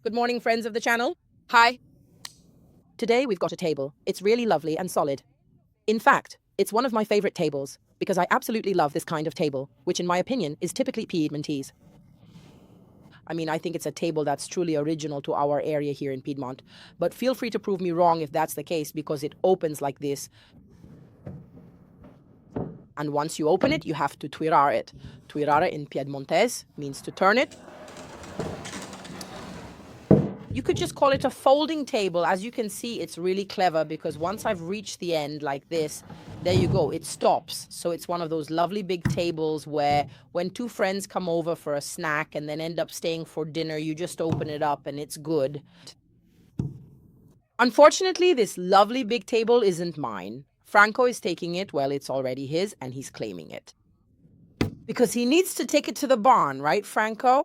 Good morning, friends of the channel. Hi. Today we've got a table. It's really lovely and solid. In fact, it's one of my favorite tables because I absolutely love this kind of table, which in my opinion is typically Piedmontese. I mean, I think it's a table that's truly original to our area here in Piedmont, but feel free to prove me wrong if that's the case because it opens like this. And once you open it, you have to tirare it. Tirare in Piedmontese means to turn it. You could just call it a folding table. As you can see, it's really clever because once I've reached the end like this, there you go, it stops. So it's one of those lovely big tables where when two friends come over for a snack and then end up staying for dinner, you just open it up and it's good. Unfortunately, this lovely big table isn't mine. Franco is taking it, well, it's already his, and he's claiming it. Because he needs to take it to the barn, right, Franco?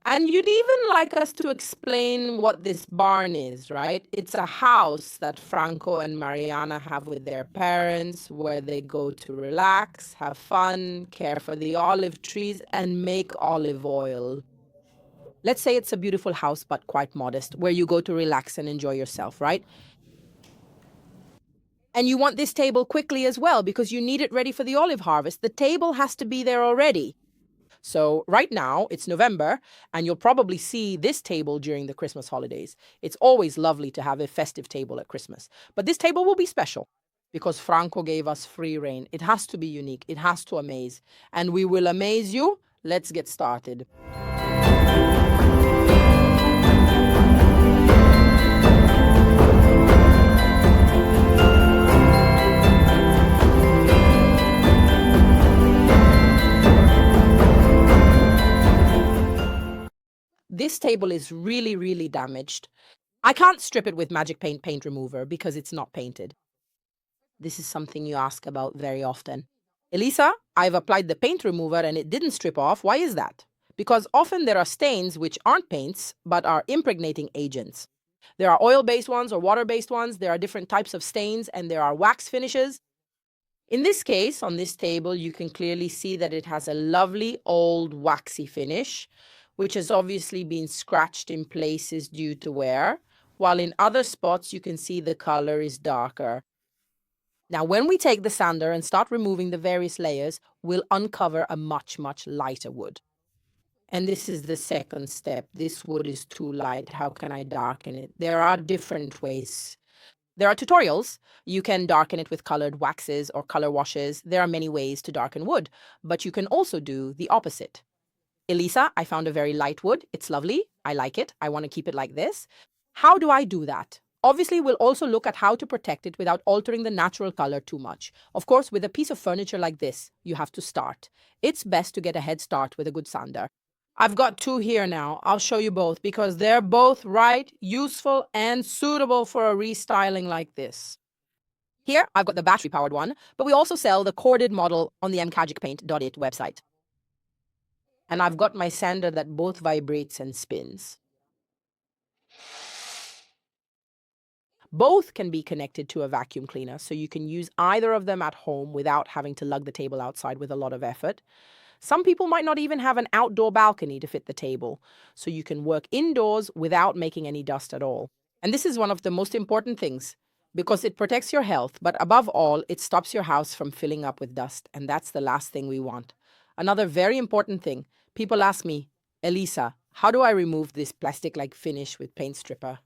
And you'd even like us to explain what this barn is, right? It's a house that Franco and Mariana have with their parents where they go to relax, have fun, care for the olive trees, and make olive oil. Let's say it's a beautiful house, but quite modest, where you go to relax and enjoy yourself, right? And you want this table quickly as well because you need it ready for the olive harvest. The table has to be there already. So right now it's November and you'll probably see this table during the Christmas holidays. It's always lovely to have a festive table at Christmas. But this table will be special because Franco gave us free reign. It has to be unique. It has to amaze. And we will amaze you. Let's get started. This table is really, really damaged. I can't strip it with Magic Paint paint remover because it's not painted. This is something you ask about very often. Elisa, I've applied the paint remover and it didn't strip off. Why is that? Because often there are stains which aren't paints but are impregnating agents. There are oil-based ones or water-based ones. There are different types of stains and there are wax finishes. In this case, on this table, you can clearly see that it has a lovely old waxy finish, which has obviously been scratched in places due to wear, while in other spots you can see the color is darker. Now, when we take the sander and start removing the various layers, we'll uncover a much, much lighter wood. And this is the second step. This wood is too light. How can I darken it? There are different ways. There are tutorials. You can darken it with colored waxes or color washes. There are many ways to darken wood, but you can also do the opposite. Elisa, I found a very light wood. It's lovely. I like it. I want to keep it like this. How do I do that? Obviously, we'll also look at how to protect it without altering the natural color too much. Of course, with a piece of furniture like this, you have to start. It's best to get a head start with a good sander. I've got two here now. I'll show you both because they're both right, useful, and suitable for a restyling like this. Here, I've got the battery-powered one, but we also sell the corded model on the magicpaint.it website. And I've got my sander that both vibrates and spins. Both can be connected to a vacuum cleaner, so you can use either of them at home without having to lug the table outside with a lot of effort. Some people might not even have an outdoor balcony to fit the table, so you can work indoors without making any dust at all. And this is one of the most important things, because it protects your health, but above all, it stops your house from filling up with dust, and that's the last thing we want. Another very important thing, people ask me, Elisa, how do I remove this plastic-like finish with paint stripper?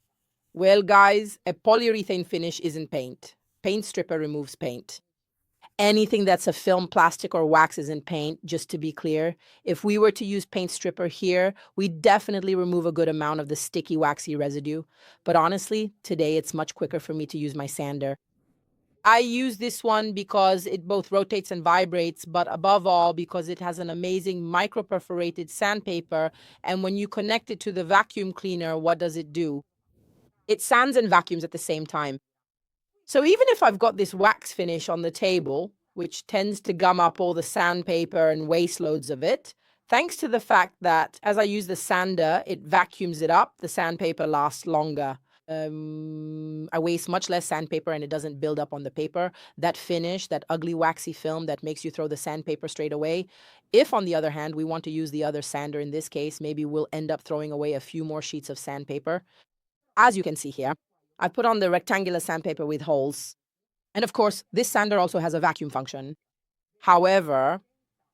Well, guys, a polyurethane finish isn't paint. Paint stripper removes paint. Anything that's a film, plastic, or wax isn't paint, just to be clear. If we were to use paint stripper here, we'd definitely remove a good amount of the sticky, waxy residue. But honestly, today it's much quicker for me to use my sander. I use this one because it both rotates and vibrates, but above all, because it has an amazing micro-perforated sandpaper, and when you connect it to the vacuum cleaner, what does it do? It sands and vacuums at the same time. So even if I've got this wax finish on the table, which tends to gum up all the sandpaper and waste loads of it, thanks to the fact that as I use the sander, it vacuums it up, the sandpaper lasts longer. I waste much less sandpaper and it doesn't build up on the paper. That finish, that ugly waxy film that makes you throw the sandpaper straight away. If, on the other hand, we want to use the other sander in this case, maybe we'll end up throwing away a few more sheets of sandpaper. As you can see here, I put on the rectangular sandpaper with holes. And of course, this sander also has a vacuum function. However,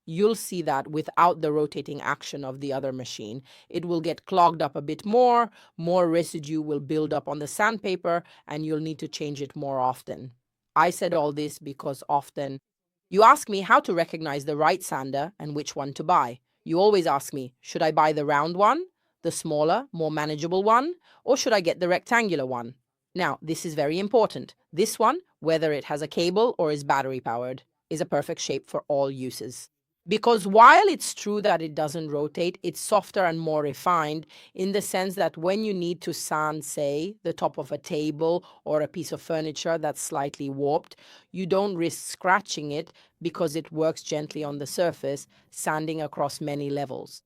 you'll see that without the rotating action of the other machine, it will get clogged up a bit more residue will build up on the sandpaper, and you'll need to change it more often. I said all this because often you ask me how to recognize the right sander and which one to buy. You always ask me, should I buy the round one, the smaller, more manageable one, or should I get the rectangular one? Now, this is very important. This one, whether it has a cable or is battery powered, is a perfect shape for all uses. Because while it's true that it doesn't rotate, it's softer and more refined in the sense that when you need to sand, say, the top of a table or a piece of furniture that's slightly warped, you don't risk scratching it because it works gently on the surface, sanding across many levels.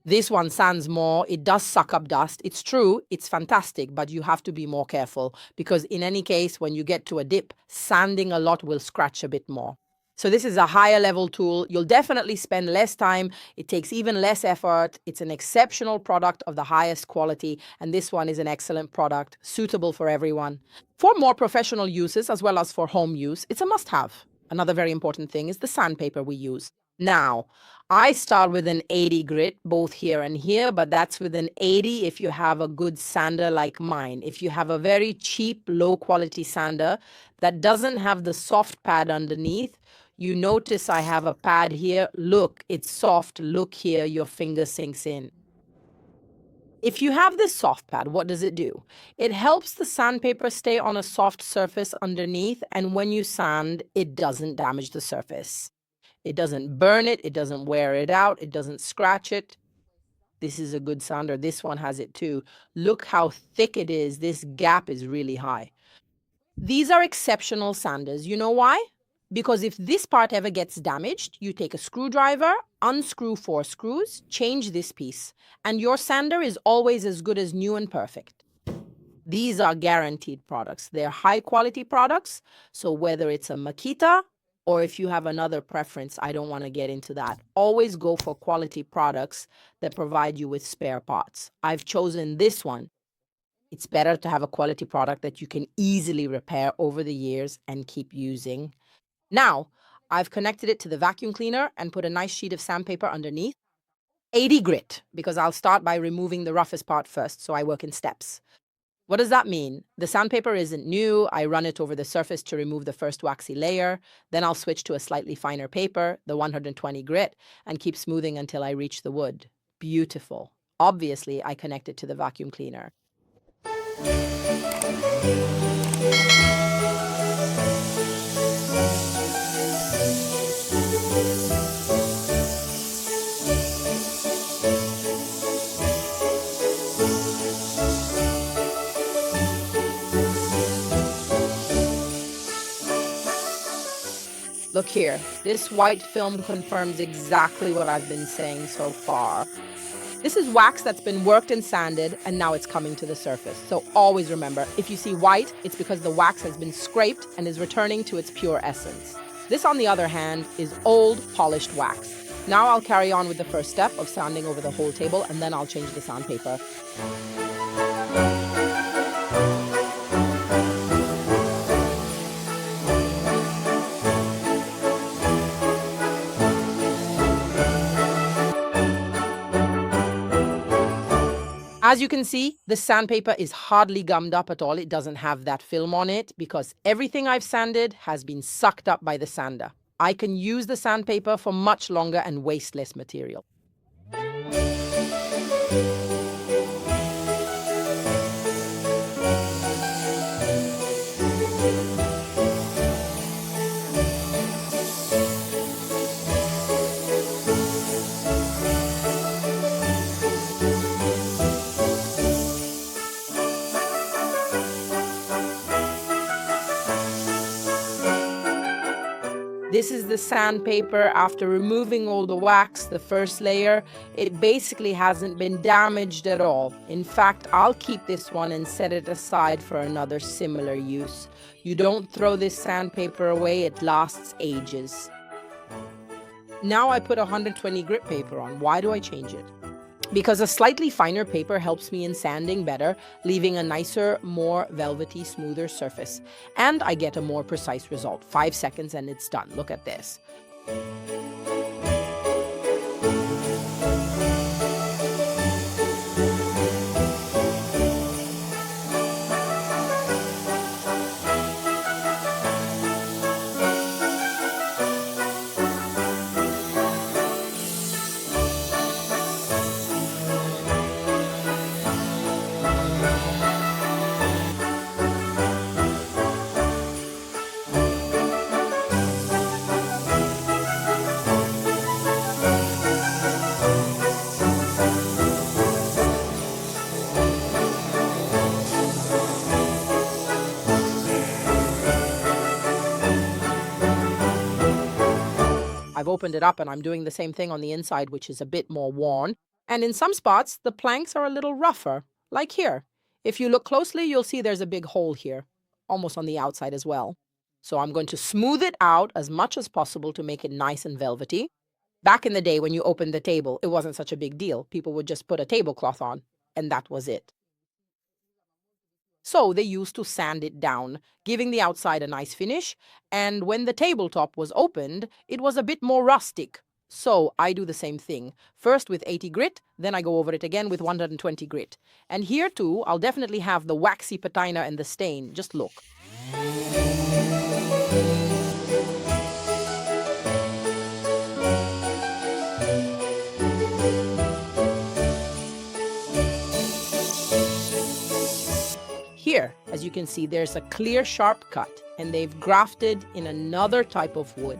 This one sands more. It does suck up dust. It's true, it's fantastic, but you have to be more careful because in any case, when you get to a dip, sanding a lot will scratch a bit more. So this is a higher level tool. You'll definitely spend less time. It takes even less effort. It's an exceptional product of the highest quality, and this one is an excellent product, suitable for everyone. For more professional uses as well as for home use, it's a must-have. Another very important thing is the sandpaper we use. Now, I start with an 80 grit, both here and here, but that's with an 80 if you have a good sander like mine. If you have a very cheap, low-quality sander that doesn't have the soft pad underneath, you notice I have a pad here. Look, it's soft. Look here, your finger sinks in. If you have this soft pad, what does it do? It helps the sandpaper stay on a soft surface underneath, and when you sand, it doesn't damage the surface. It doesn't burn it, it doesn't wear it out, it doesn't scratch it. This is a good sander. This one has it too. Look how thick it is. This gap is really high. These are exceptional sanders. You know why? Because if this part ever gets damaged, you take a screwdriver, unscrew 4 screws, change this piece, and your sander is always as good as new and perfect. These are guaranteed products. They're high-quality products, so whether it's a Makita or if you have another preference, I don't want to get into that. Always go for quality products that provide you with spare parts. I've chosen this one. It's better to have a quality product that you can easily repair over the years and keep using. Now, I've connected it to the vacuum cleaner and put a nice sheet of sandpaper underneath. 80 grit, because I'll start by removing the roughest part first, so I work in steps. What does that mean? The sandpaper isn't new. I run it over the surface to remove the first waxy layer. Then I'll switch to a slightly finer paper, the 120 grit, and keep smoothing until I reach the wood. Beautiful. Obviously, I connect it to the vacuum cleaner. Look here, this white film confirms exactly what I've been saying so far. This is wax that's been worked and sanded, and now it's coming to the surface. So always remember, if you see white, it's because the wax has been scraped and is returning to its pure essence. This, on the other hand, is old, polished wax. Now I'll carry on with the first step of sanding over the whole table, and then I'll change the sandpaper. As you can see, the sandpaper is hardly gummed up at all. It doesn't have that film on it because everything I've sanded has been sucked up by the sander. I can use the sandpaper for much longer and waste less material. This is the sandpaper after removing all the wax, the first layer. It basically hasn't been damaged at all. In fact, I'll keep this one and set it aside for another similar use. You don't throw this sandpaper away, it lasts ages. Now I put 120 grit paper on. Why do I change it? Because a slightly finer paper helps me in sanding better, leaving a nicer, more velvety, smoother surface. And I get a more precise result. 5 seconds and it's done. Look at this. I've opened it up and I'm doing the same thing on the inside, which is a bit more worn. And in some spots, the planks are a little rougher, like here. If you look closely, you'll see there's a big hole here, almost on the outside as well. So I'm going to smooth it out as much as possible to make it nice and velvety. Back in the day when you opened the table, it wasn't such a big deal. People would just put a tablecloth on, and that was it. So they used to sand it down, giving the outside a nice finish, and when the tabletop was opened, it was a bit more rustic. So I do the same thing. First with 80 grit, then I go over it again with 120 grit. And here too, I'll definitely have the waxy patina and the stain. Just look. Here, as you can see, there's a clear, sharp cut, and they've grafted in another type of wood.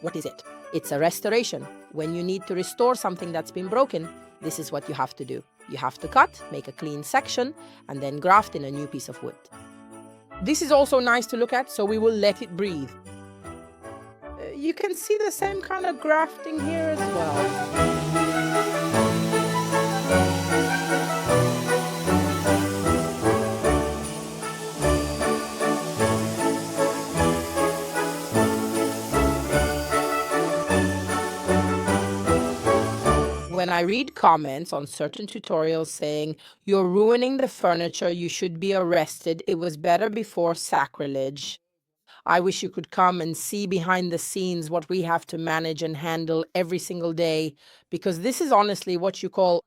What is it? It's a restoration. When you need to restore something that's been broken, this is what you have to do. You have to cut, make a clean section, and then graft in a new piece of wood. This is also nice to look at, so we will let it breathe. You can see the same kind of grafting here as well. When I read comments on certain tutorials saying, "You're ruining the furniture, you should be arrested, it was better before, sacrilege," I wish you could come and see behind the scenes what we have to manage and handle every single day, because this is honestly what you call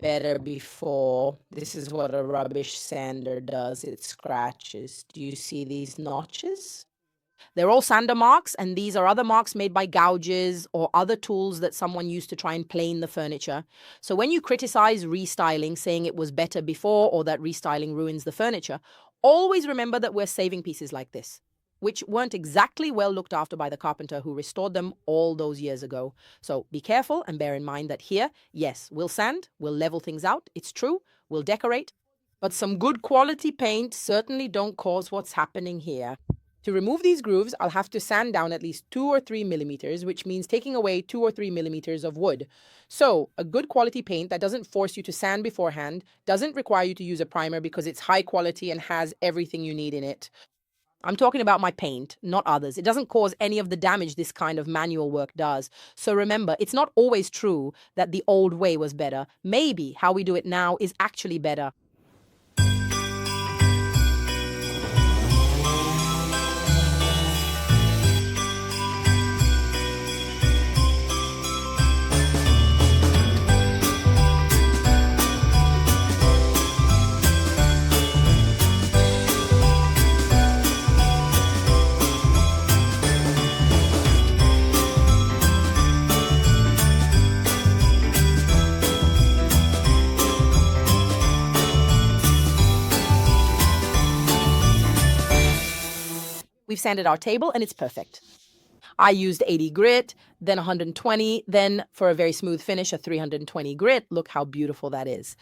better before. This is what a rubbish sander does. It scratches. Do you see these notches? They're all sander marks, and these are other marks made by gouges or other tools that someone used to try and plane the furniture. So when you criticize restyling, saying it was better before or that restyling ruins the furniture, always remember that we're saving pieces like this, which weren't exactly well looked after by the carpenter who restored them all those years ago. So be careful and bear in mind that here, yes, we'll sand, we'll level things out, it's true, we'll decorate, but some good quality paint certainly don't cause what's happening here. To remove these grooves, I'll have to sand down at least 2 or 3 millimeters, which means taking away 2 or 3 millimeters of wood. So a good quality paint that doesn't force you to sand beforehand, doesn't require you to use a primer because it's high quality and has everything you need in it. I'm talking about my paint, not others. It doesn't cause any of the damage this kind of manual work does. So remember, it's not always true that the old way was better. Maybe how we do it now is actually better. We've sanded our table and it's perfect. I used 80 grit, then 120, then for a very smooth finish, a 320 grit. Look how beautiful that is.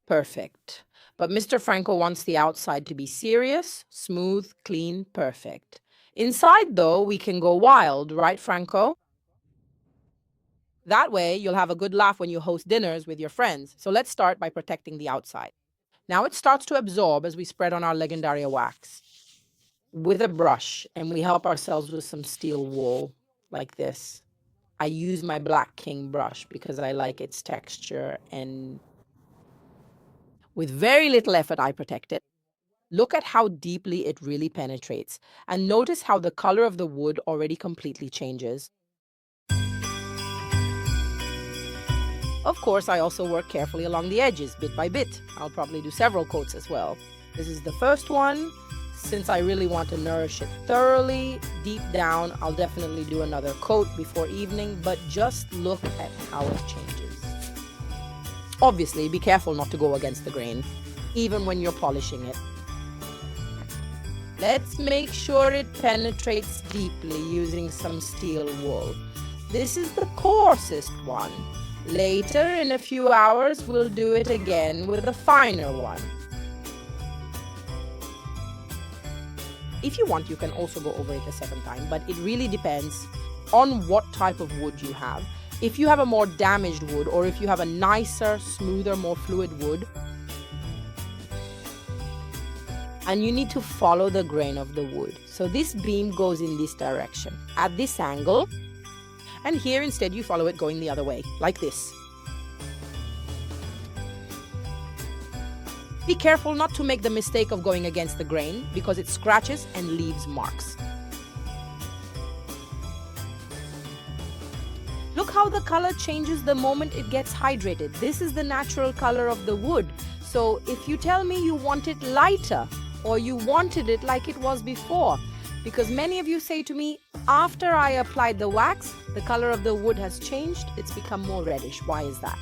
Perfect. But Mr. Franco wants the outside to be serious, smooth, clean, perfect. Inside, though, we can go wild, right, Franco? That way, you'll have a good laugh when you host dinners with your friends. So let's start by protecting the outside. Now it starts to absorb as we spread on our Leggendaria wax with a brush, and we help ourselves with some steel wool like this. I use my Black King brush because I like its texture, and with very little effort, I protect it. Look at how deeply it really penetrates, and notice how the color of the wood already completely changes. Of course, I also work carefully along the edges, bit by bit. I'll probably do several coats as well. This is the first one. Since I really want to nourish it thoroughly, deep down, I'll definitely do another coat before evening, but just look at how it changes. Obviously, be careful not to go against the grain, even when you're polishing it. Let's make sure it penetrates deeply using some steel wool. This is the coarsest one. Later, in a few hours, we'll do it again with a finer one. If you want, you can also go over it a second time, but it really depends on what type of wood you have. If you have a more damaged wood, or if you have a nicer, smoother, more fluid wood, and you need to follow the grain of the wood. So this beam goes in this direction, at this angle, and here instead you follow it going the other way, like this. Be careful not to make the mistake of going against the grain because it scratches and leaves marks. Look how the color changes the moment it gets hydrated. This is the natural color of the wood. So if you tell me you want it lighter or you wanted it like it was before, because many of you say to me, after I applied the wax, the color of the wood has changed, it's become more reddish. Why is that?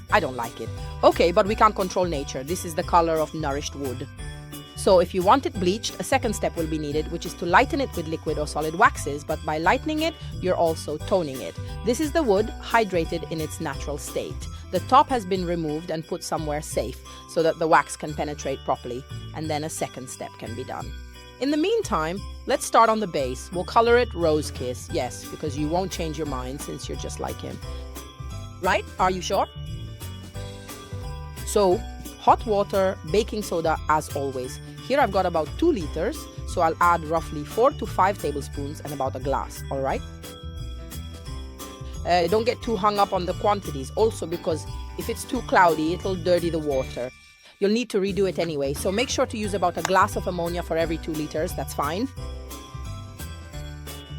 I don't like it. Okay, but we can't control nature. This is the color of nourished wood. So if you want it bleached, a second step will be needed, which is to lighten it with liquid or solid waxes, but by lightening it, you're also toning it. This is the wood hydrated in its natural state. The top has been removed and put somewhere safe so that the wax can penetrate properly, and then a second step can be done. In the meantime, let's start on the base. We'll color it Rose Kiss, yes, because you won't change your mind since you're just like him. Right? Are you sure? So, hot water, baking soda as always. Here I've got about 2 liters, so I'll add roughly 4 to 5 tablespoons and about a glass, all right? Don't get too hung up on the quantities, also because if it's too cloudy, it'll dirty the water. You'll need to redo it anyway, so make sure to use about a glass of ammonia for every 2 liters, that's fine.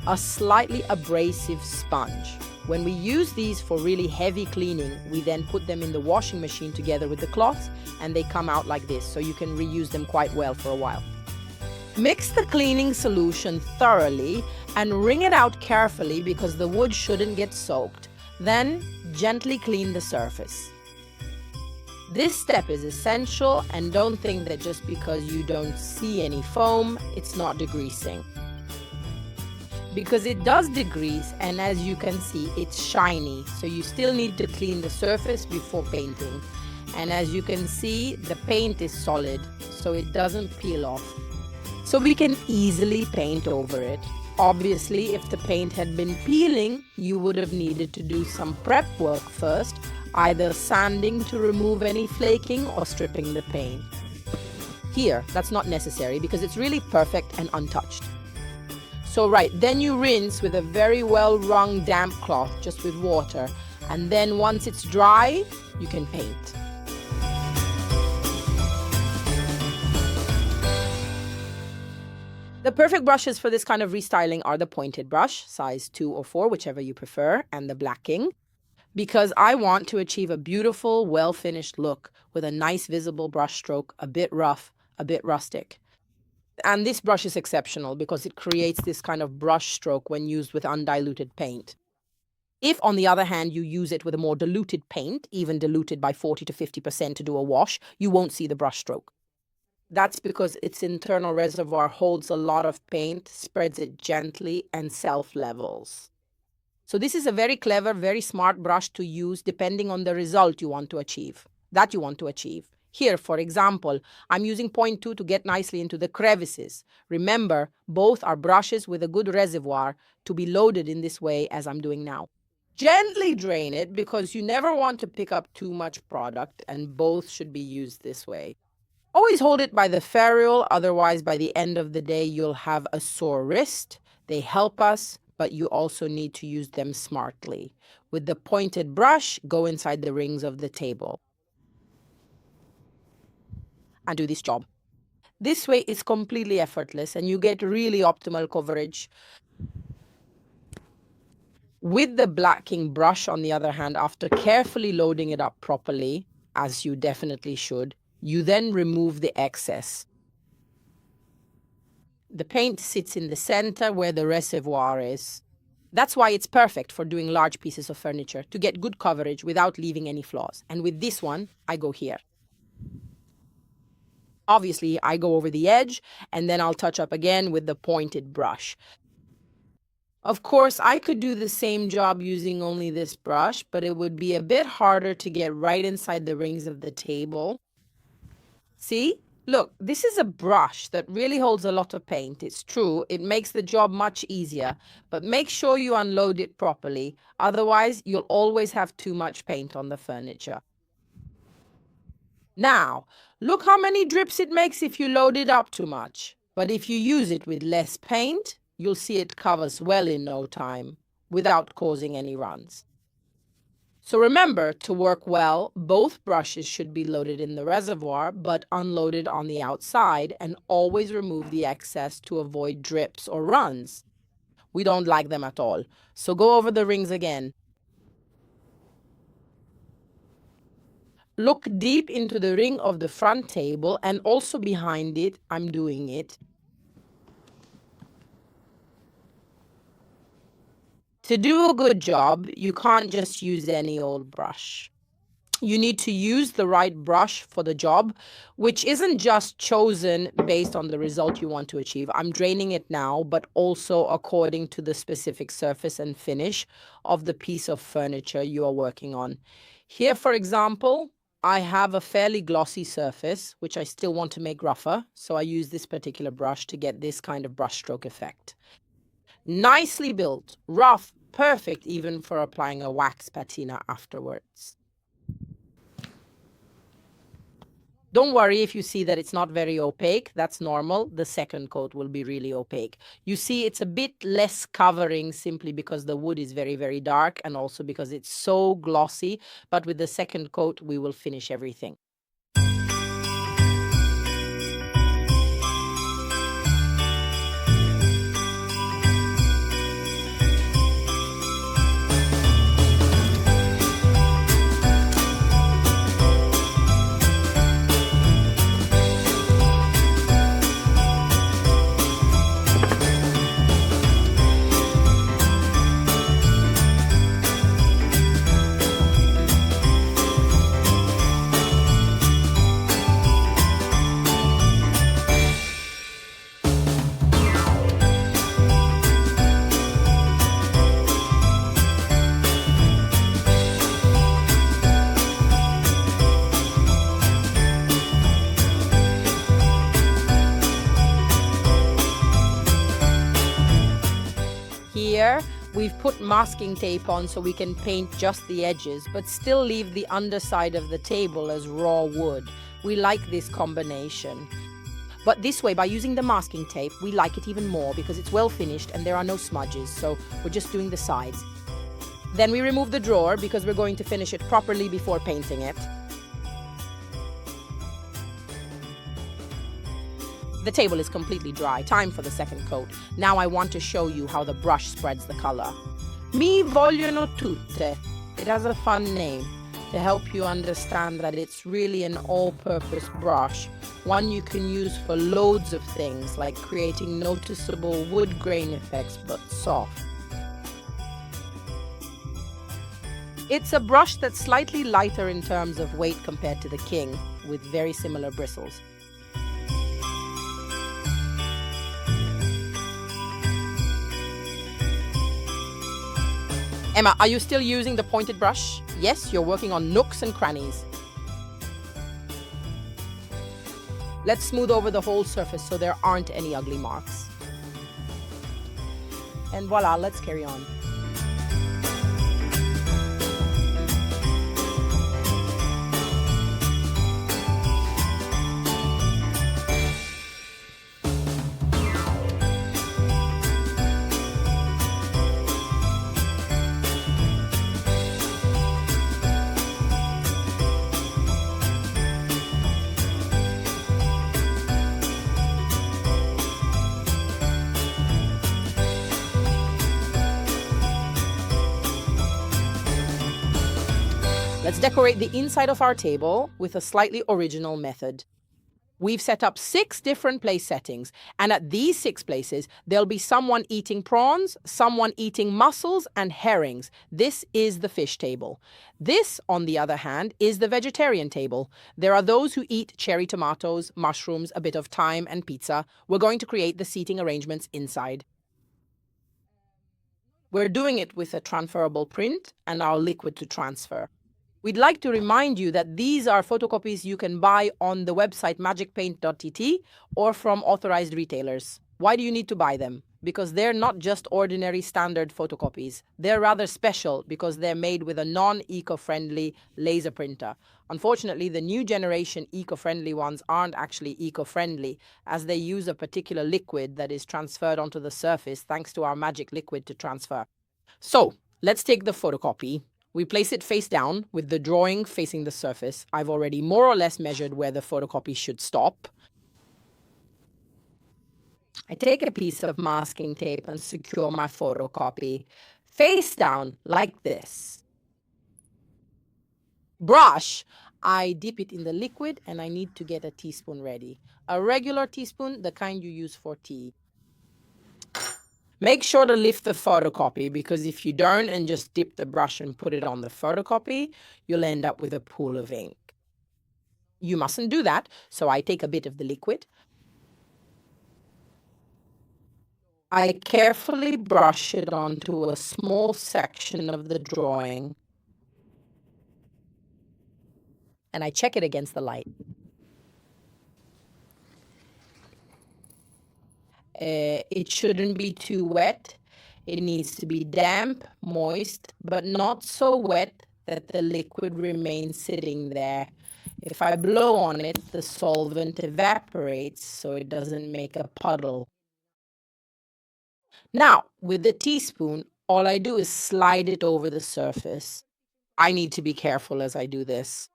A slightly abrasive sponge. When we use these for really heavy cleaning, we then put them in the washing machine together with the cloths, and they come out like this, so you can reuse them quite well for a while. Mix the cleaning solution thoroughly and wring it out carefully because the wood shouldn't get soaked. Then, gently clean the surface. This step is essential, and don't think that just because you don't see any foam, it's not degreasing. Because it does degrease, and as you can see, it's shiny, so you still need to clean the surface before painting. And as you can see, the paint is solid, so it doesn't peel off. So we can easily paint over it. Obviously, if the paint had been peeling, you would have needed to do some prep work first, either sanding to remove any flaking or stripping the paint. Here, that's not necessary because it's really perfect and untouched. So then you rinse with a very well wrung damp cloth, just with water, and then once it's dry, you can paint. The perfect brushes for this kind of restyling are the pointed brush, size 2 or 4, whichever you prefer, and the Black King, because I want to achieve a beautiful, well-finished look with a nice visible brush stroke, a bit rough, a bit rustic. And this brush is exceptional because it creates this kind of brush stroke when used with undiluted paint. If, on the other hand, you use it with a more diluted paint, even diluted by 40 to 50% to do a wash, you won't see the brush stroke. That's because its internal reservoir holds a lot of paint, spreads it gently, and self-levels. So this is a very clever, very smart brush to use depending on the result you want to achieve. that you want to achieve. Here, for example, I'm using point 2 to get nicely into the crevices. Remember, both are brushes with a good reservoir to be loaded in this way as I'm doing now. Gently drain it because you never want to pick up too much product, and both should be used this way. Always hold it by the ferrule, otherwise by the end of the day you'll have a sore wrist. They help us, but you also need to use them smartly. With the pointed brush, go inside the rings of the table and do this job. This way is completely effortless and you get really optimal coverage. With the blacking brush, on the other hand, after carefully loading it up properly, as you definitely should, you then remove the excess. The paint sits in the center where the reservoir is. That's why it's perfect for doing large pieces of furniture, to get good coverage without leaving any flaws. And with this one, I go here. Obviously, I go over the edge, and then I'll touch up again with the pointed brush. Of course, I could do the same job using only this brush, but it would be a bit harder to get right inside the rings of the table. See? Look, this is a brush that really holds a lot of paint. It's true, it makes the job much easier, but make sure you unload it properly. Otherwise, you'll always have too much paint on the furniture. Now, look how many drips it makes if you load it up too much. But if you use it with less paint, you'll see it covers well in no time, without causing any runs. So remember, to work well, both brushes should be loaded in the reservoir, but unloaded on the outside, and always remove the excess to avoid drips or runs. We don't like them at all. So go over the rings again. Look deep into the ring of the front table and also behind it. I'm doing it. To do a good job, you can't just use any old brush. You need to use the right brush for the job, which isn't just chosen based on the result you want to achieve. I'm draining it now, but also according to the specific surface and finish of the piece of furniture you are working on. Here, for example, I have a fairly glossy surface, which I still want to make rougher, so I use this particular brush to get this kind of brushstroke effect. Nicely built, rough, perfect even for applying a wax patina afterwards. Don't worry if you see that it's not very opaque. That's normal. The second coat will be really opaque. You see it's a bit less covering simply because the wood is very, very dark and also because it's so glossy. But with the second coat, we will finish everything. Here, we've put masking tape on so we can paint just the edges, but still leave the underside of the table as raw wood. We like this combination. But this way, by using the masking tape, we like it even more because it's well finished and there are no smudges, so we're just doing the sides. Then we remove the drawer because we're going to finish it properly before painting it. The table is completely dry. Time for the second coat. Now I want to show you how the brush spreads the color. Mi vogliono tutte. It has a fun name to help you understand that it's really an all-purpose brush. One you can use for loads of things, like creating noticeable wood grain effects, but soft. It's a brush that's slightly lighter in terms of weight compared to the King, with very similar bristles. Emma, are you still using the pointed brush? Yes, you're working on nooks and crannies. Let's smooth over the whole surface so there aren't any ugly marks. And voila, let's carry on. Let's decorate the inside of our table with a slightly original method. We've set up 6 different place settings, and at these 6 places, there'll be someone eating prawns, someone eating mussels and herrings. This is the fish table. This, on the other hand, is the vegetarian table. There are those who eat cherry tomatoes, mushrooms, a bit of thyme, and pizza. We're going to create the seating arrangements inside. We're doing it with a transferable print and our liquid to transfer. We'd like to remind you that these are photocopies you can buy on the website magicpaint.tt or from authorized retailers. Why do you need to buy them? Because they're not just ordinary standard photocopies. They're rather special because they're made with a non-eco-friendly laser printer. Unfortunately, the new generation eco-friendly ones aren't actually eco-friendly, as they use a particular liquid that is transferred onto the surface thanks to our magic liquid to transfer. So, let's take the photocopy. We place it face down with the drawing facing the surface. I've already more or less measured where the photocopy should stop. I take a piece of masking tape and secure my photocopy face down like this. Brush, I dip it in the liquid and I need to get a teaspoon ready. A regular teaspoon, the kind you use for tea. Make sure to lift the photocopy, because if you don't and just dip the brush and put it on the photocopy, you'll end up with a pool of ink. You mustn't do that, so I take a bit of the liquid. I carefully brush it onto a small section of the drawing, and I check it against the light. It shouldn't be too wet. It needs to be damp, moist, but not so wet that the liquid remains sitting there. If I blow on it, the solvent evaporates, so it doesn't make a puddle. Now, with the teaspoon, all I do is slide it over the surface. I need to be careful as I do this.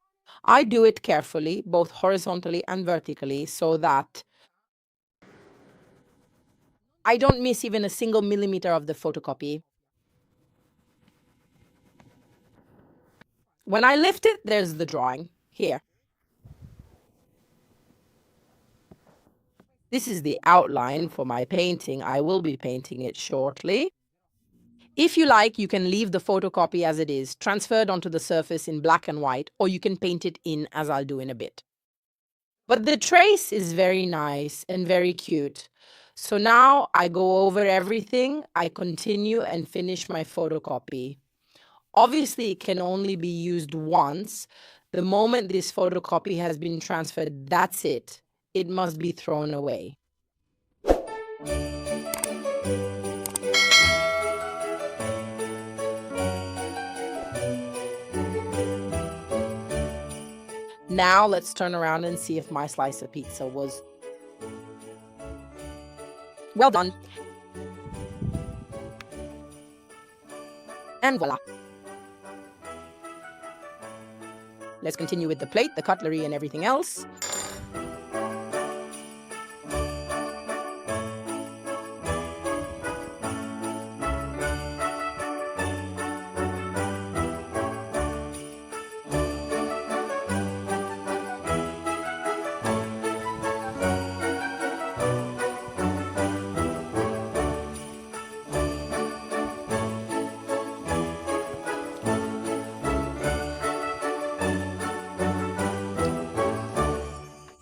I do it carefully, both horizontally and vertically, so that I don't miss even a single millimeter of the photocopy. When I lift it, there's the drawing. Here. This is the outline for my painting. I will be painting it shortly. If you like, you can leave the photocopy as it is, transferred onto the surface in black and white, or you can paint it in, as I'll do in a bit. But the trace is very nice and very cute. So now I go over everything, I continue and finish my photocopy. Obviously, it can only be used once. The moment this photocopy has been transferred, that's it. It must be thrown away. Now let's turn around and see if my slice of pizza was well done. And voila. Let's continue with the plate, the cutlery, and everything else.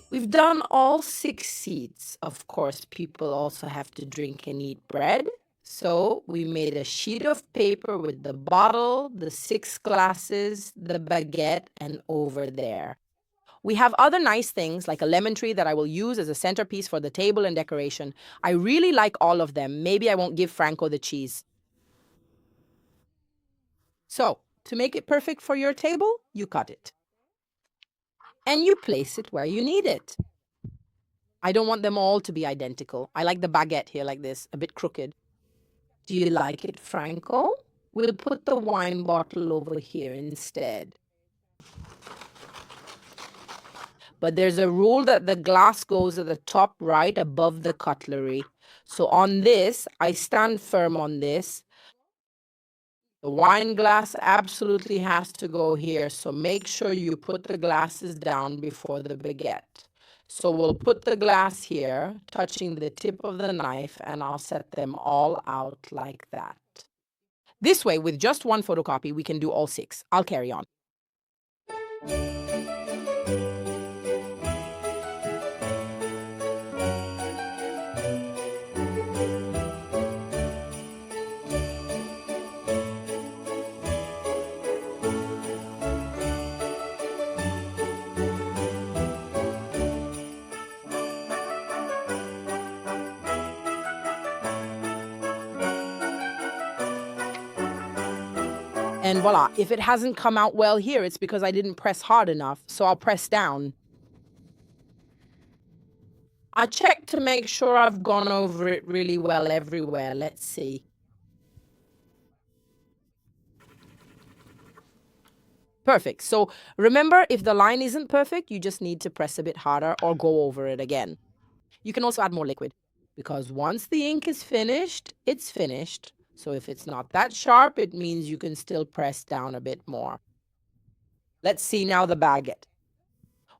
We've done all 6 seats. Of course, people also have to drink and eat bread. So we made a sheet of paper with the bottle, the 6 glasses, the baguette, and over there. We have other nice things like a lemon tree that I will use as a centerpiece for the table and decoration. I really like all of them. Maybe I won't give Franco the cheese. So, to make it perfect for your table, you cut it. And you place it where you need it. I don't want them all to be identical. I like the baguette here like this, a bit crooked. Do you like it, Franco? We'll put the wine bottle over here instead. But there's a rule that the glass goes at the top right above the cutlery. So on this, I stand firm on this. The wine glass absolutely has to go here. So make sure you put the glasses down before the baguette. So we'll put the glass here, touching the tip of the knife, and I'll set them all out like that. This way, with just one photocopy, we can do all 6. I'll carry on. And voila, if it hasn't come out well here, it's because I didn't press hard enough, so I'll press down. I check to make sure I've gone over it really well everywhere. Let's see. Perfect. So remember, if the line isn't perfect, you just need to press a bit harder or go over it again. You can also add more liquid, because once the ink is finished, it's finished. So if it's not that sharp, it means you can still press down a bit more. Let's see now the baguette.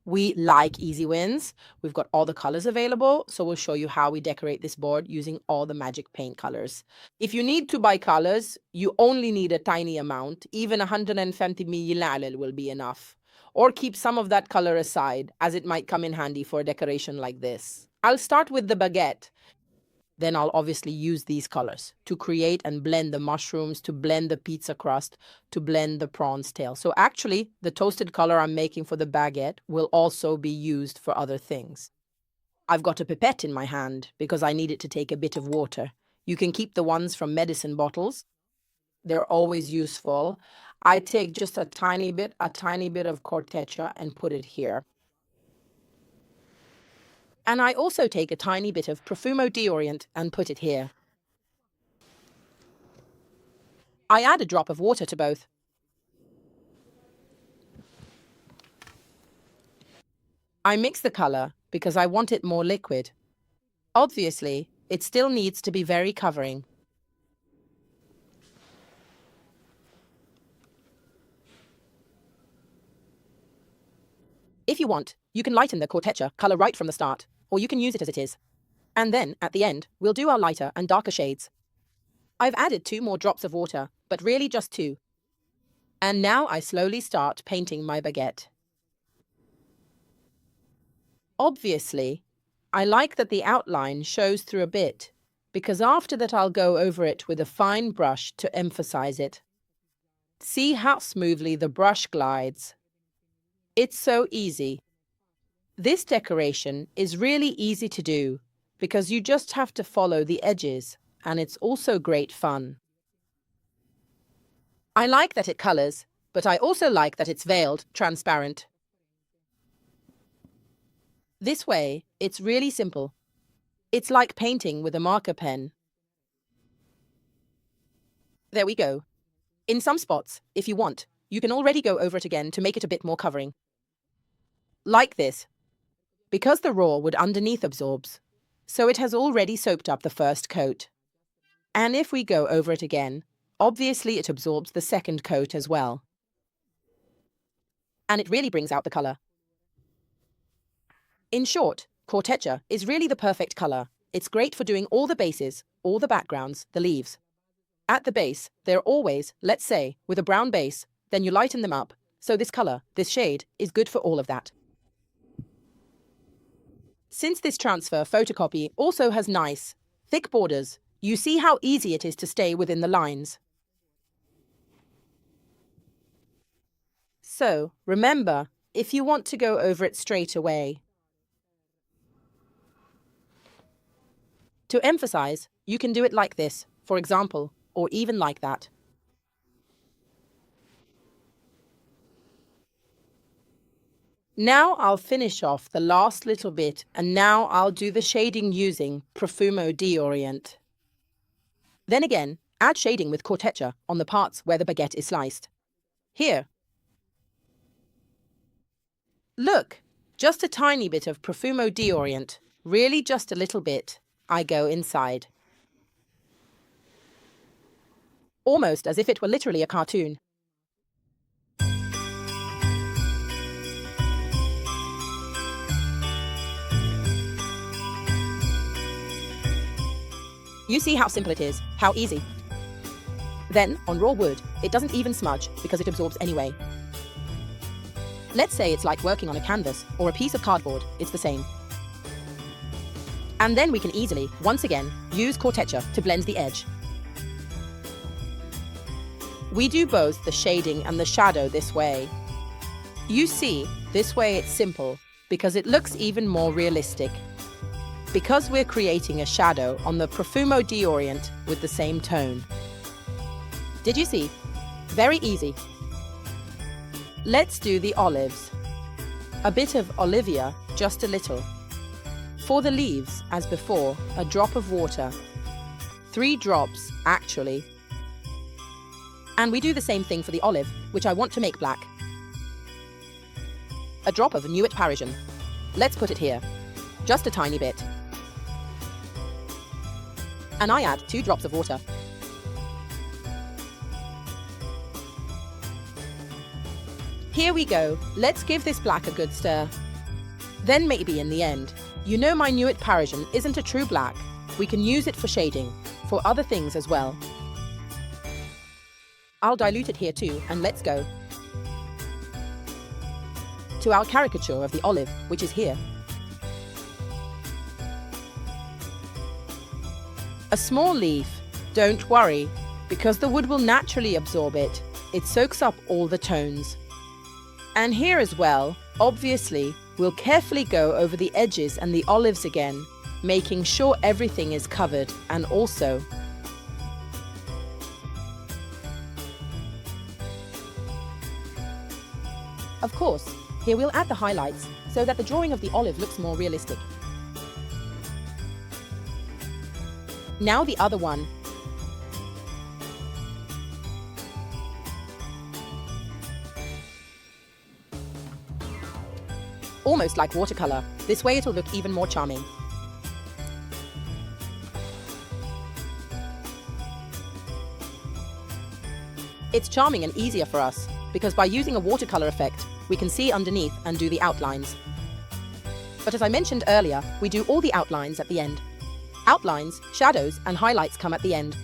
We like easy wins. We've got all the colors available, so we'll show you how we decorate this board using all the magic paint colors. If you need to buy colors, you only need a tiny amount. Even 150 milliliter will be enough. Or keep some of that color aside, as it might come in handy for a decoration like this. I'll start with the baguette. Then I'll obviously use these colors to create and blend the mushrooms, to blend the pizza crust, to blend the prawn's tail. So actually, the toasted color I'm making for the baguette will also be used for other things. I've got a pipette in my hand because I need it to take a bit of water. You can keep the ones from medicine bottles. They're always useful. I take just a tiny bit of corteccia and put it here. And I also take a tiny bit of Profumo Deorient and put it here. I add a drop of water to both. I mix the color because I want it more liquid. Obviously, it still needs to be very covering. If you want, you can lighten the corteccia color right from the start, or you can use it as it is. And then, at the end, we'll do our lighter and darker shades. I've added 2 more drops of water, but really just 2. And now I slowly start painting my baguette. Obviously, I like that the outline shows through a bit, because after that I'll go over it with a fine brush to emphasize it. See how smoothly the brush glides. It's so easy. This decoration is really easy to do because you just have to follow the edges, and it's also great fun. I like that it colors, but I also like that it's veiled, transparent. This way, it's really simple. It's like painting with a marker pen. There we go. In some spots, if you want, you can already go over it again to make it a bit more covering. Like this. Because the raw wood underneath absorbs, so it has already soaked up the first coat. And if we go over it again, obviously it absorbs the second coat as well. And it really brings out the color. In short, corteccia is really the perfect color. It's great for doing all the bases, all the backgrounds, the leaves. At the base, they're always, let's say, with a brown base, then you lighten them up. So this color, this shade, is good for all of that. Since this transfer photocopy also has nice, thick borders, you see how easy it is to stay within the lines. So, remember, if you want to go over it straight away. To emphasize, you can do it like this, for example, or even like that. Now I'll finish off the last little bit, and now I'll do the shading using Profumo di Orient. Then again, add shading with corteccia on the parts where the baguette is sliced. Here. Look, just a tiny bit of Profumo di Orient, really just a little bit. I go inside. Almost as if it were literally a cartoon. You see how simple it is, how easy. Then, on raw wood, it doesn't even smudge because it absorbs anyway. Let's say it's like working on a canvas or a piece of cardboard, it's the same. And then we can easily, once again, use corteccia to blend the edge. We do both the shading and the shadow this way. You see, this way it's simple because it looks even more realistic. Because we're creating a shadow on the Profumo di Orient with the same tone. Did you see? Very easy. Let's do the olives. A bit of Olivia, just a little. For the leaves, as before, a drop of water. 3 drops, actually. And we do the same thing for the olive, which I want to make black. A drop of Nuit Parisian. Let's put it here. Just a tiny bit. And I add 2 drops of water. Here we go. Let's give this black a good stir. Then maybe in the end, you know my Nuit Parisian isn't a true black. We can use it for shading, for other things as well. I'll dilute it here too, and let's go to our caricature of the olive, which is here. A small leaf, don't worry, because the wood will naturally absorb it. It soaks up all the tones. And here as well, obviously, we'll carefully go over the edges and the olives again, making sure everything is covered, and also of course, here we'll add the highlights so that the drawing of the olive looks more realistic. Now the other one. Almost like watercolor. This way it'll look even more charming. It's charming and easier for us, because by using a watercolor effect, we can see underneath and do the outlines. But as I mentioned earlier, we do all the outlines at the end. Outlines, shadows, and highlights come at the end.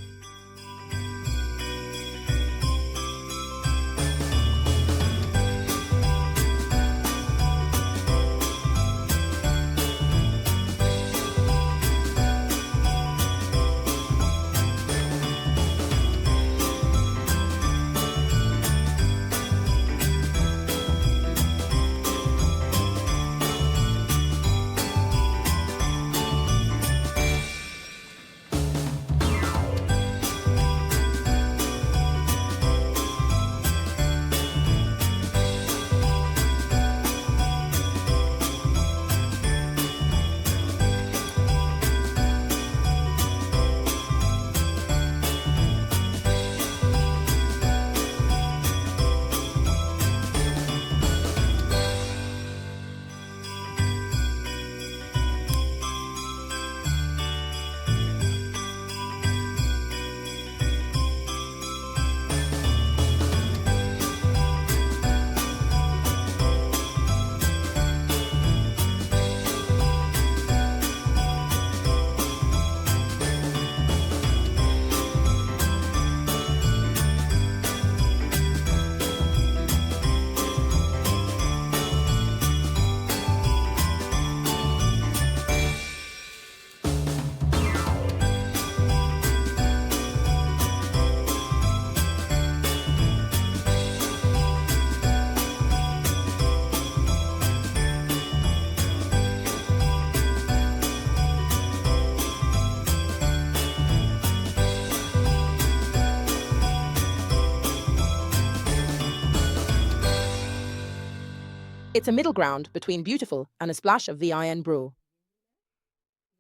It's a middle ground between beautiful and a splash of vin brew.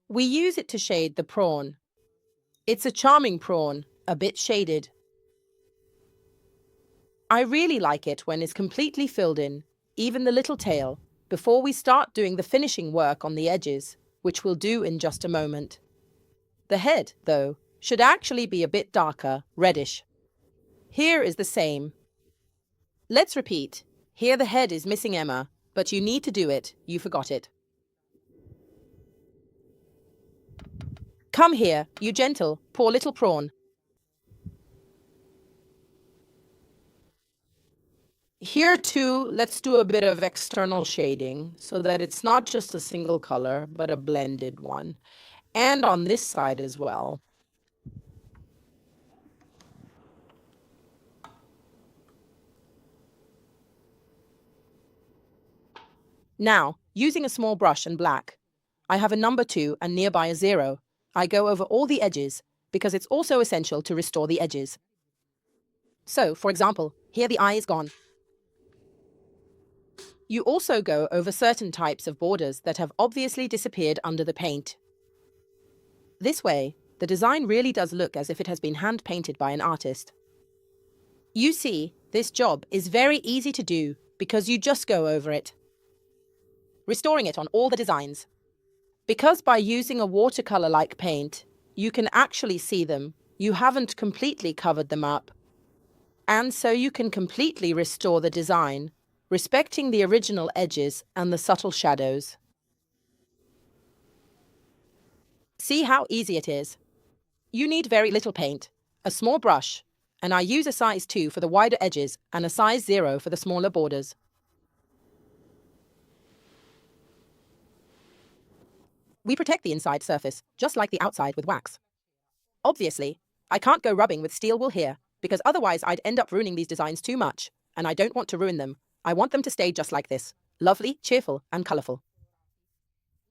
We use it to shade the prawn. It's a charming prawn, a bit shaded. I really like it when it's completely filled in, even the little tail, before we start doing the finishing work on the edges, which we'll do in just a moment. The head, though, should actually be a bit darker, reddish. Here is the same. Let's repeat. Here the head is missing Emma, but you need to do it, you forgot it. Come here, you gentle, poor little prawn. Here too, let's do a bit of external shading so that it's not just a single color, but a blended one. And on this side as well. Now, using a small brush and black, I have a number 2 and nearby a 0. I go over all the edges because it's also essential to restore the edges. So, for example, here the eye is gone. You also go over certain types of borders that have obviously disappeared under the paint. This way, the design really does look as if it has been hand-painted by an artist. You see, this job is very easy to do because you just go over it, restoring it on all the designs. Because by using a watercolor-like paint, you can actually see them, you haven't completely covered them up. And so you can completely restore the design, respecting the original edges and the subtle shadows. See how easy it is? You need very little paint, a small brush, and I use a size 2 for the wider edges and a size 0 for the smaller borders. We protect the inside surface, just like the outside with wax. Obviously, I can't go rubbing with steel wool here, because otherwise I'd end up ruining these designs too much, and I don't want to ruin them. I want them to stay just like this, lovely, cheerful, and colourful.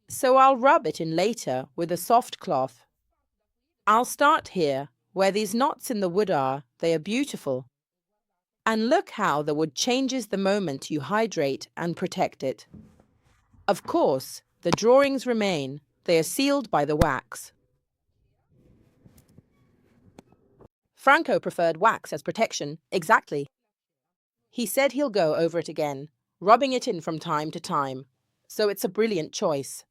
So I'll rub it in later with a soft cloth. I'll start here, where these knots in the wood are. They are beautiful. And look how the wood changes the moment you hydrate and protect it. Of course, the drawings remain. They are sealed by the wax. Franco preferred wax as protection, exactly. He said he'll go over it again, rubbing it in from time to time, so it's a brilliant choice.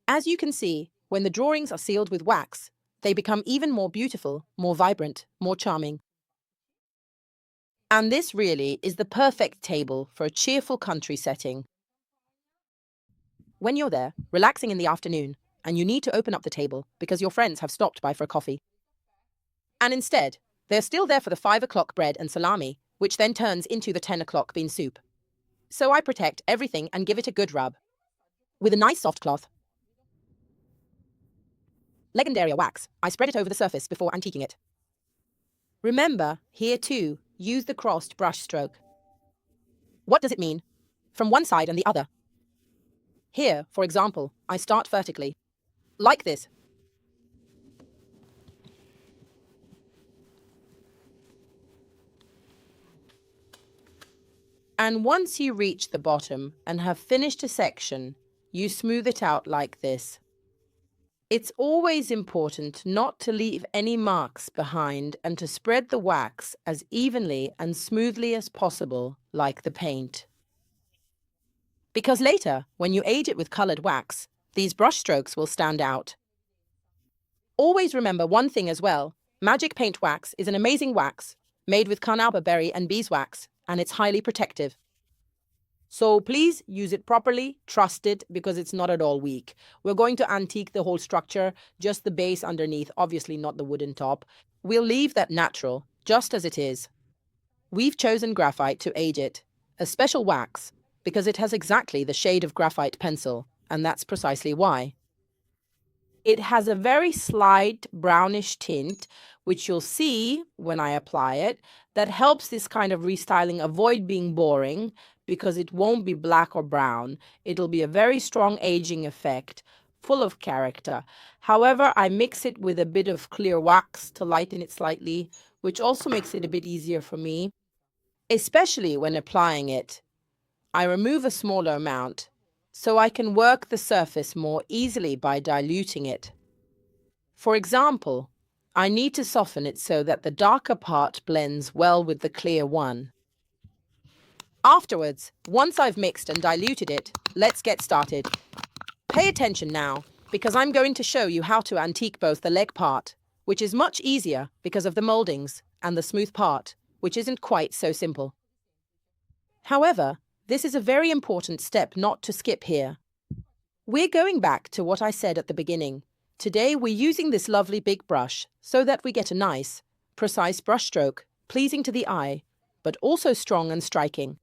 As you can see, when the drawings are sealed with wax, they become even more beautiful, more vibrant, more charming. And this really is the perfect table for a cheerful country setting. When you're there, relaxing in the afternoon, and you need to open up the table because your friends have stopped by for a coffee. And instead, they're still there for the 5 o'clock bread and salami, which then turns into the 10 o'clock bean soup. So I protect everything and give it a good rub. With a nice soft cloth. Leggendaria wax, I spread it over the surface before antiquing it. Remember, here too, use the crossed brush stroke. What does it mean? From one side and the other. Here, for example, I start vertically. Like this. And once you reach the bottom and have finished a section, you smooth it out like this. It's always important not to leave any marks behind and to spread the wax as evenly and smoothly as possible, like the paint. Because later, when you age it with colored wax, these brush strokes will stand out. Always remember one thing as well. Magic Paint wax is an amazing wax, made with carnauba berry and beeswax, and it's highly protective. So please use it properly, trust it, because it's not at all weak. We're going to antique the whole structure, just the base underneath, obviously not the wooden top. We'll leave that natural, just as it is. We've chosen graphite to age it, a special wax, because it has exactly the shade of graphite pencil, and that's precisely why. It has a very slight brownish tint, which you'll see when I apply it, that helps this kind of restyling avoid being boring, because it won't be black or brown. It'll be a very strong aging effect, full of character. However, I mix it with a bit of clear wax to lighten it slightly, which also makes it a bit easier for me, especially when applying it. I remove a smaller amount so I can work the surface more easily by diluting it. For example, I need to soften it so that the darker part blends well with the clear one. Afterwards, once I've mixed and diluted it, let's get started. Pay attention now, because I'm going to show you how to antique both the leg part, which is much easier because of the moldings, and the smooth part, which isn't quite so simple. However, this is a very important step not to skip here. We're going back to what I said at the beginning. Today we're using this lovely big brush so that we get a nice, precise brush stroke, pleasing to the eye, but also strong and striking.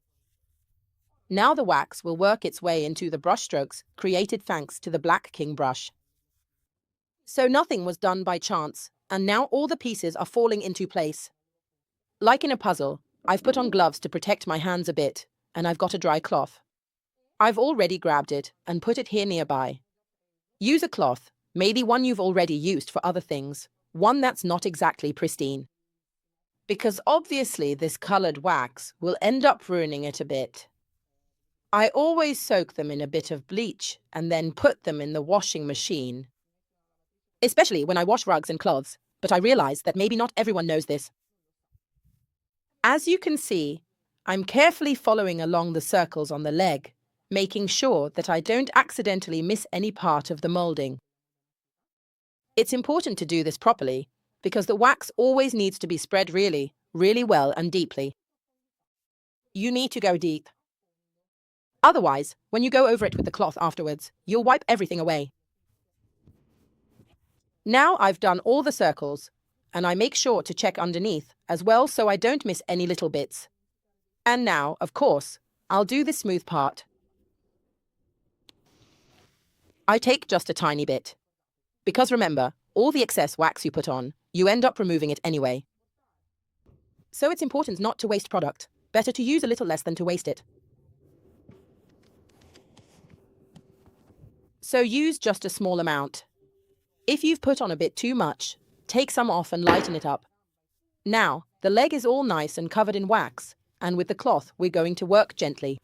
Now the wax will work its way into the brush strokes created thanks to the Black King brush. So nothing was done by chance, and now all the pieces are falling into place. Like in a puzzle, I've put on gloves to protect my hands a bit, and I've got a dry cloth. I've already grabbed it and put it here nearby. Use a cloth, maybe one you've already used for other things, one that's not exactly pristine. Because obviously this colored wax will end up ruining it a bit. I always soak them in a bit of bleach and then put them in the washing machine. Especially when I wash rugs and cloths, but I realize that maybe not everyone knows this. As you can see, I'm carefully following along the circles on the leg, making sure that I don't accidentally miss any part of the molding. It's important to do this properly, because the wax always needs to be spread really, really well and deeply. You need to go deep. Otherwise, when you go over it with the cloth afterwards, you'll wipe everything away. Now I've done all the circles, and I make sure to check underneath as well so I don't miss any little bits. And now, of course, I'll do the smooth part. I take just a tiny bit. Because remember, all the excess wax you put on, you end up removing it anyway. So it's important not to waste product. Better to use a little less than to waste it. So use just a small amount. If you've put on a bit too much, take some off and lighten it up. Now, the leg is all nice and covered in wax, and with the cloth we're going to work gently.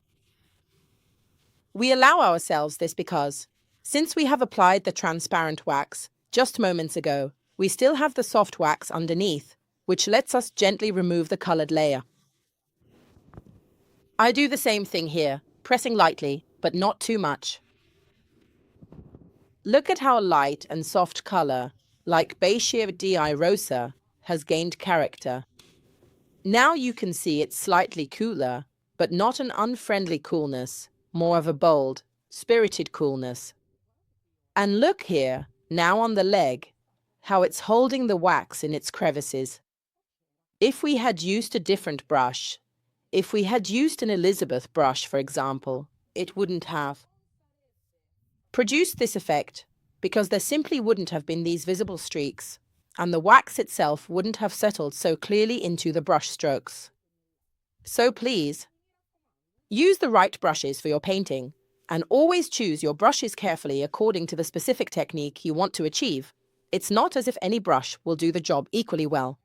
We allow ourselves this because, since we have applied the transparent wax just moments ago, we still have the soft wax underneath, which lets us gently remove the colored layer. I do the same thing here, pressing lightly, but not too much. Look at how light and soft color, like Bacio di Rosa, has gained character. Now you can see it's slightly cooler, but not an unfriendly coolness, more of a bold, spirited coolness. And look here, now on the leg, how it's holding the wax in its crevices. If we had used a different brush, if we had used an Elizabeth brush, for example, it wouldn't have produced this effect, because there simply wouldn't have been these visible streaks, and the wax itself wouldn't have settled so clearly into the brush strokes. So please, use the right brushes for your painting, and always choose your brushes carefully according to the specific technique you want to achieve. It's not as if any brush will do the job equally well.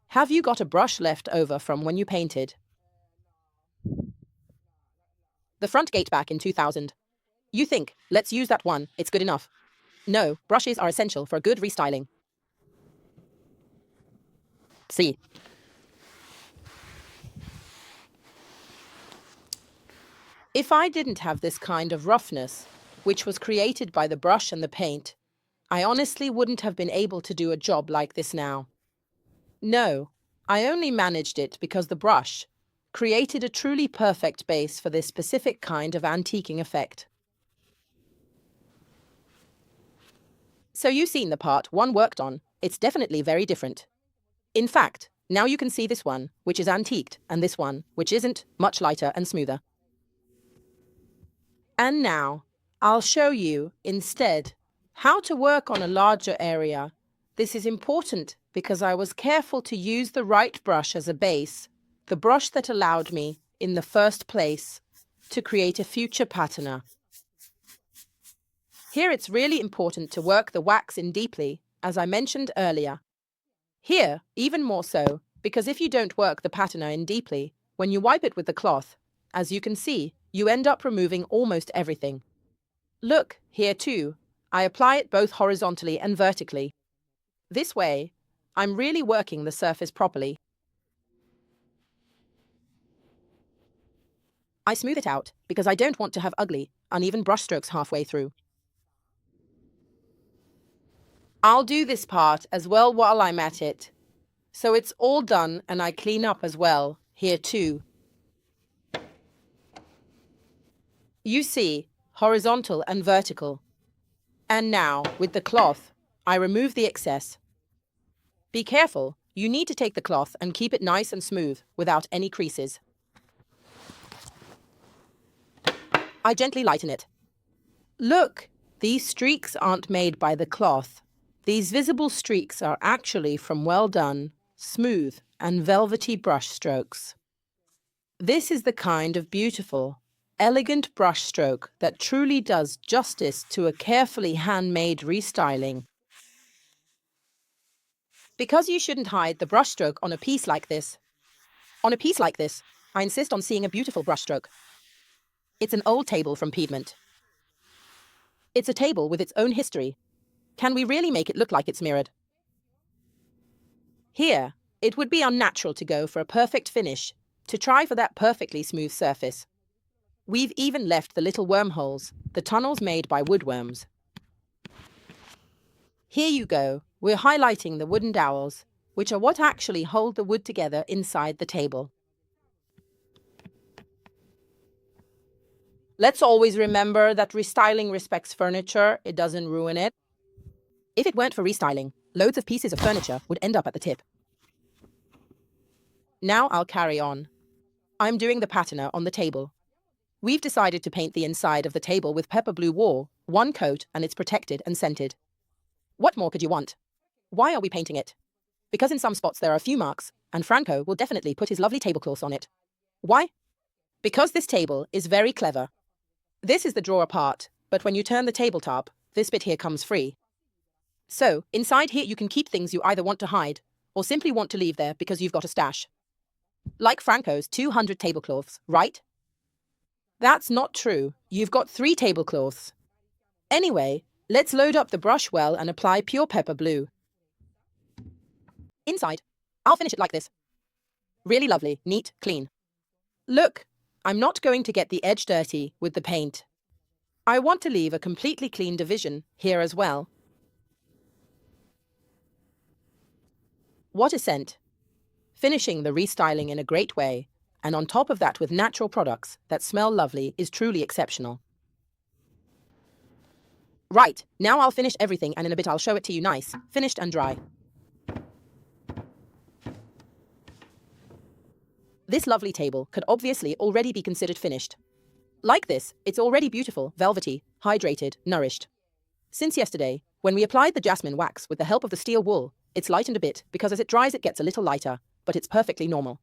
Have you got a brush left over from when you painted the front gate back in 2000? You think, let's use that one, it's good enough. No, brushes are essential for good restyling. See. If I didn't have this kind of roughness, which was created by the brush and the paint, I honestly wouldn't have been able to do a job like this now. No, I only managed it because the brush created a truly perfect base for this specific kind of antiquing effect. So you've seen the part one worked on. It's definitely very different. In fact, now you can see this one, which is antiqued, and this one, which isn't, much lighter and smoother. And now, I'll show you, instead, how to work on a larger area. This is important because I was careful to use the right brush as a base, the brush that allowed me, in the first place, to create a future patina. Here it's really important to work the wax in deeply, as I mentioned earlier. Here, even more so, because if you don't work the patina in deeply, when you wipe it with the cloth, as you can see, you end up removing almost everything. Look, here too, I apply it both horizontally and vertically. This way, I'm really working the surface properly. I smooth it out because I don't want to have ugly, uneven brushstrokes halfway through. I'll do this part as well while I'm at it. So it's all done and I clean up as well, here too. You see, horizontal and vertical. And now, with the cloth, I remove the excess. Be careful, you need to take the cloth and keep it nice and smooth, without any creases. I gently lighten it. Look, these streaks aren't made by the cloth. These visible streaks are actually from well done, smooth and velvety brush strokes. This is the kind of beautiful, elegant brush stroke that truly does justice to a carefully handmade restyling. Because you shouldn't hide the brushstroke on a piece like this. On a piece like this, I insist on seeing a beautiful brushstroke. It's an old table from Piedmont. It's a table with its own history. Can we really make it look like it's mirrored? Here, it would be unnatural to go for a perfect finish, to try for that perfectly smooth surface. We've even left the little wormholes, the tunnels made by woodworms. Here you go, we're highlighting the wooden dowels, which are what actually hold the wood together inside the table. Let's always remember that restyling respects furniture, it doesn't ruin it. If it weren't for restyling, loads of pieces of furniture would end up at the tip. Now I'll carry on. I'm doing the patina on the table. We've decided to paint the inside of the table with pepper blue wool, one coat, and it's protected and scented. What more could you want? Why are we painting it? Because in some spots there are a few marks, and Franco will definitely put his lovely tablecloths on it. Why? Because this table is very clever. This is the drawer part, but when you turn the tabletop, this bit here comes free. So, inside here you can keep things you either want to hide, or simply want to leave there because you've got a stash. Like Franco's 200 tablecloths, right? That's not true. You've got 3 tablecloths. Anyway, let's load up the brush well and apply pure pepper blue. Inside, I'll finish it like this. Really lovely, neat, clean. Look, I'm not going to get the edge dirty with the paint. I want to leave a completely clean division here as well. What a scent! Finishing the restyling in a great way, and on top of that with natural products that smell lovely is truly exceptional. Right, now I'll finish everything and in a bit I'll show it to you nice, finished and dry. This lovely table could obviously already be considered finished. Like this, it's already beautiful, velvety, hydrated, nourished. Since yesterday, when we applied the jasmine wax with the help of the steel wool, it's lightened a bit because as it dries it gets a little lighter, but it's perfectly normal.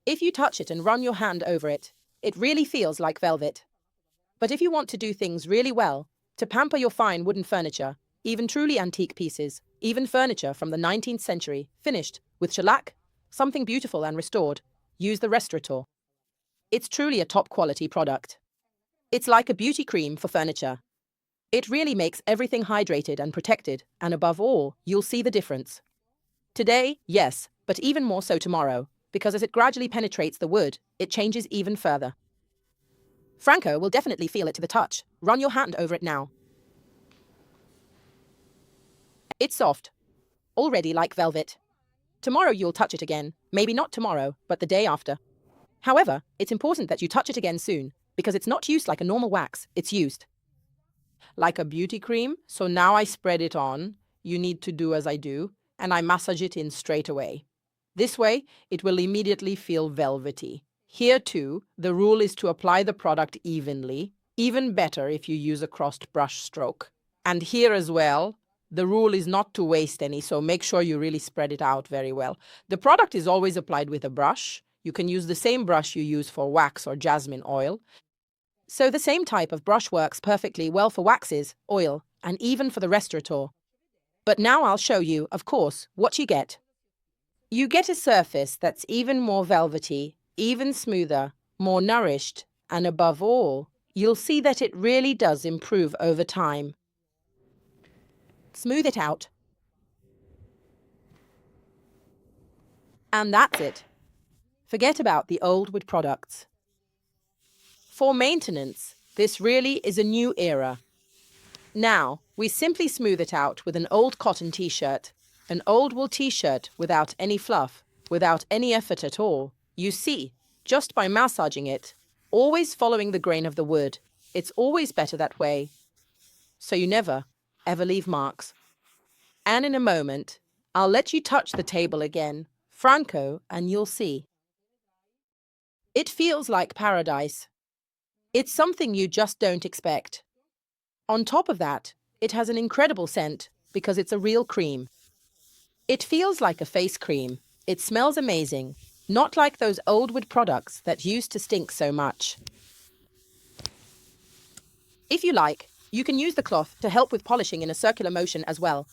If you touch it and run your hand over it, it really feels like velvet. But if you want to do things really well, to pamper your fine wooden furniture, even truly antique pieces, even furniture from the 19th century, finished with shellac, something beautiful and restored, use the Restauratore. It's truly a top-quality product. It's like a beauty cream for furniture. It really makes everything hydrated and protected, and above all, you'll see the difference. Today, yes, but even more so tomorrow, because as it gradually penetrates the wood, it changes even further. Franco will definitely feel it to the touch. Run your hand over it now. It's soft, already like velvet. Tomorrow you'll touch it again, maybe not tomorrow, but the day after. However, it's important that you touch it again soon, because it's not used like a normal wax, it's used like a beauty cream. So now I spread it on, you need to do as I do, and I massage it in straight away. This way, it will immediately feel velvety. Here too, the rule is to apply the product evenly, even better if you use a crossed brush stroke. And here as well, the rule is not to waste any, so make sure you really spread it out very well. The product is always applied with a brush. You can use the same brush you use for wax or jasmine oil. So the same type of brush works perfectly well for waxes, oil, and even for the Restauratore. But now I'll show you, of course, what you get. You get a surface that's even more velvety, even smoother, more nourished, And above all, you'll see that it really does improve over time. Smooth it out. And that's it. Forget about the old wood products. For maintenance, this really is a new era. Now, we simply smooth it out with an old cotton t-shirt, an old wool t-shirt without any fluff, without any effort at all. You see, just by massaging it, always following the grain of the wood, it's always better that way. So you never, ever leave marks. And in a moment, I'll let you touch the table again, Franco, and you'll see. It feels like paradise. It's something you just don't expect. On top of that, it has an incredible scent because it's a real cream. It feels like a face cream. It smells amazing, not like those old wood products that used to stink so much. If you like, you can use the cloth to help with polishing in a circular motion as well.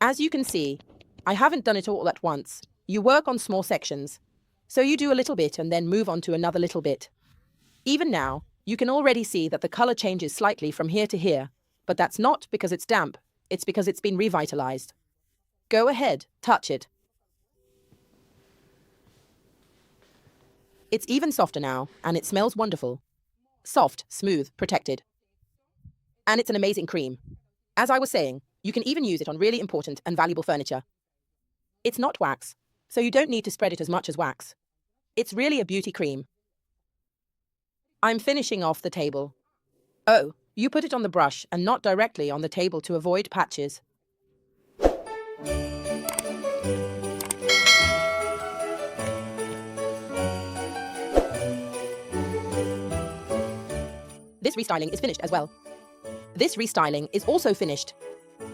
As you can see, I haven't done it all at once. You work on small sections. So you do a little bit and then move on to another little bit. Even now, you can already see that the color changes slightly from here to here, but that's not because it's damp, it's because it's been revitalized. Go ahead, touch it. It's even softer now, and it smells wonderful. Soft, smooth, protected. And it's an amazing cream. As I was saying, you can even use it on really important and valuable furniture. It's not wax, so you don't need to spread it as much as wax. It's really a beauty cream. I'm finishing off the table. Oh, you put it on the brush and not directly on the table to avoid patches. This restyling is finished as well. This restyling is also finished.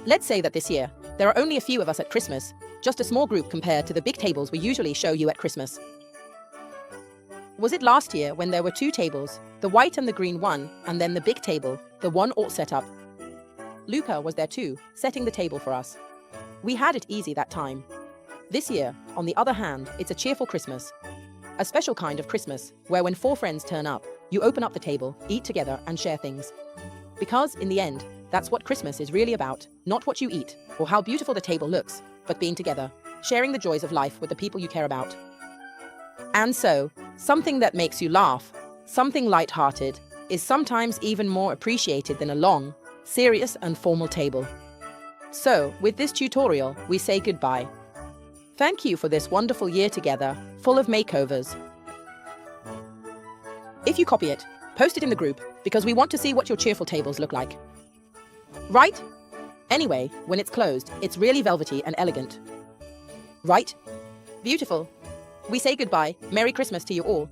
Let's say that this year, there are only a few of us at Christmas, just a small group compared to the big tables we usually show you at Christmas. Was it last year when there were two tables, the white and the green one, and then the big table, the one all set up? Luca was there too, setting the table for us. We had it easy that time. This year, on the other hand, it's a cheerful Christmas. A special kind of Christmas, where when 4 friends turn up, you open up the table, eat together, and share things. Because, in the end, that's what Christmas is really about, not what you eat, or how beautiful the table looks, but being together, sharing the joys of life with the people you care about. And so, something that makes you laugh, something light-hearted, is sometimes even more appreciated than a long, serious and formal table. So, with this tutorial, we say goodbye. Thank you for this wonderful year together, full of makeovers. If you copy it, post it in the group, because we want to see what your cheerful tables look like. Right? Anyway, when it's closed, it's really velvety and elegant. Right? Beautiful. We say goodbye. Merry Christmas to you all.